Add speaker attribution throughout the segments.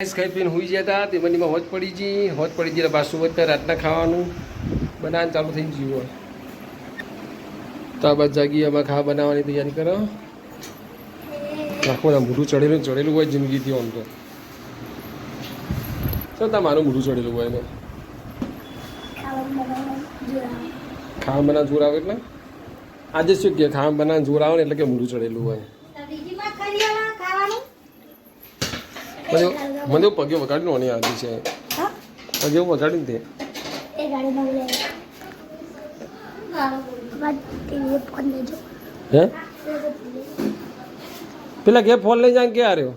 Speaker 1: ખાઈ પીને હોઈ ગયા હતા તે મનીમાં હોજ પડી એટલે પાછું વધતા રાતના ખાવાનું બનાવવાનું ચાલુ થઈ ગયું તો આ બાદ જાગી એમાં ખાવા બનાવવાની તૈયારી કરો આખું મોઢું ચડેલું હોય જિંદગીથી આમ તો શું મારું મોઢું ચડેલું હોય ને ખાવા બનાવ જોર આવે એટલે આજે શું કે ખાવા બનાવ જોર આવે ને એટલે કે મોઢું ચડેલું હોય મને પગે વગાડી નોની આવી છે પગે વગાડી દે હે પેલા કે ફોન લઈ જાય કે આવ્યો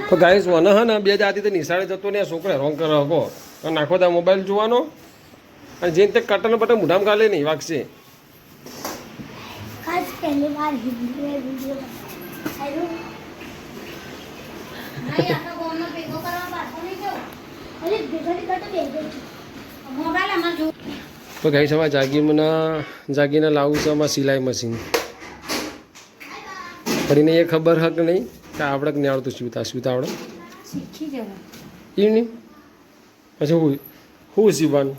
Speaker 1: તો ગાઈસ વન હે ને બે જાતી તો નિશાળે જતો ને છોકરા રોંગ કરે હકો નાખો તા મોબાઈલ જોવાનો અને જેને તે કટન બટન મોઢામાં ગાલે નહીં વાગશે
Speaker 2: ખાસ પહેલી વાર વિડિયો
Speaker 1: તો ગાઈ સમા જાગીને લાવું છું આમાં સિલાઈ મશીન ફરીને એ ખબર હક નહીં કે આવડે કે નહીં આવડતું સીવતા આવડે એ નહીં પછી હું સીવવાનું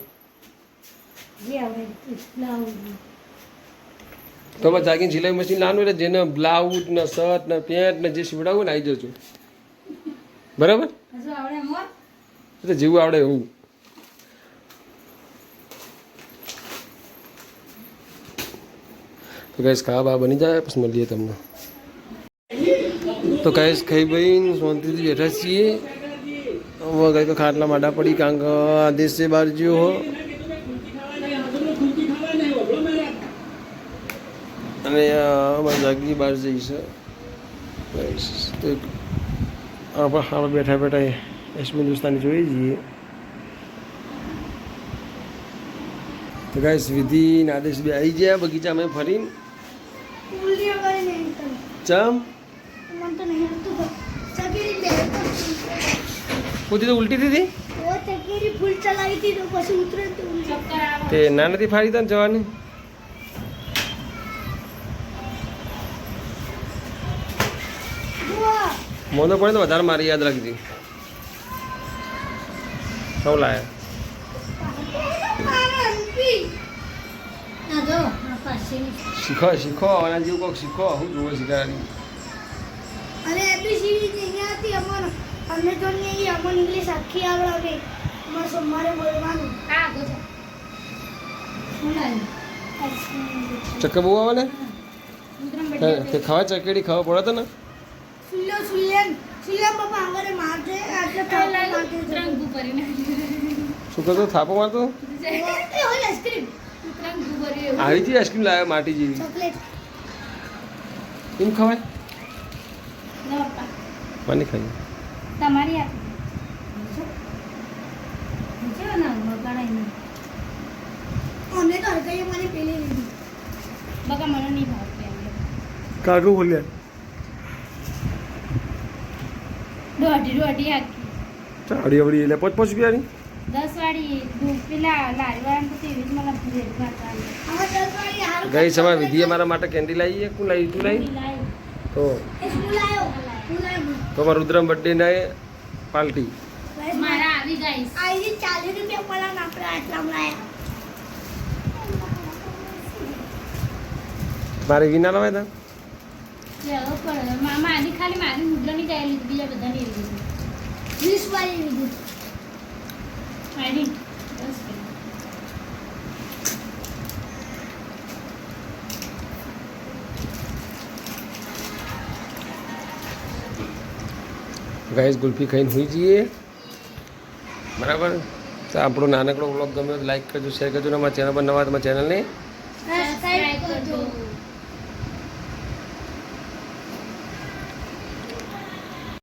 Speaker 1: તો જાગીને સિલાઈ મશીન લાવવાનું એટલે જેને બ્લાઉઝ ને શર્ટ ને પેન્ટ ને જે સીવડાવું ને આવી જજો બરાબર એટલે જેવું આવડે એવું તો ગાઈસ ખાવા બા બની જાય પછી મળીએ તમને તો ગાઈસ ખાઈ ભાઈ શાંતિથી બેઠા છીએ હવે ગાઈ તો ખાટલા માડા પડી કારણ કે આદેશ છે બહાર જ્યો હો અને અમારે જાગી બહાર જઈશ તો આપણે બેઠા બેઠા એસમી હિન્દુસ્તાની જોઈ જઈએ તો ગાઈસ વિધિ આદેશ બે આવી ગયા બગીચામાં ફરીને ચમ પૂછી તો ઉલટી દીધી તે ના નથી ફાડી તને જવાની મોનો પડે તો વધારે મારી યાદ રાખજે સૌ લાયા શીખો આના જેવું કોઈક શીખો હું જોવે શીખવાની
Speaker 2: અને એબીસીડી નહીં હતી અમને તો નહીં અમને ઇંગ્લિશ આખી આવડે અમારે સોમવારે બોલવાનું
Speaker 1: ચક્કર બહુ આવે ને તે ખાવા ચકેડી ખાવા પડે તો ને શું કરતો થાપો મારતો આવી હતી આઈસ્ક્રીમ લાવ્યા માટી જેવી કેમ ખવાય પાણી ખાઈ
Speaker 2: તમારી
Speaker 1: કાગુ બોલ્યા
Speaker 2: દોઢી આખી
Speaker 1: ચાડી આવડી એટલે 5 રૂપિયાની
Speaker 2: 10 વાળી પેલા લારી વાળા તો એવી જ મને ભેટ કરતા
Speaker 1: ગઈ સમય વિધિએ મારા માટે કેન્ડી લાવી કોણ લાવી તું લાવી તો મારા રુદ્રમ બર્થડે ને પાર્ટી
Speaker 2: મારા આવી ગાઈસ આવી 40 રૂપિયા પડ્યા આપણે આટલામાં લાયા
Speaker 1: મારે વિના લાવે તા
Speaker 2: લેવો પડે મામા આની ખાલી મારી મુદ્રાની જાય લીધી બીજા બધાની લીધી 20 વાળી લીધી આની 10
Speaker 1: ગાઈસ ગુલ્ફી ખાઈને હોઈ જઈએ બરાબર તો આપણો નાનકડો વ્લોગ ગમ્યો તો લાઈક કરજો શેર કરજો ને અમારા ચેનલ પર નવા તમારા ચેનલને
Speaker 2: સબસ્ક્રાઇબ કરજો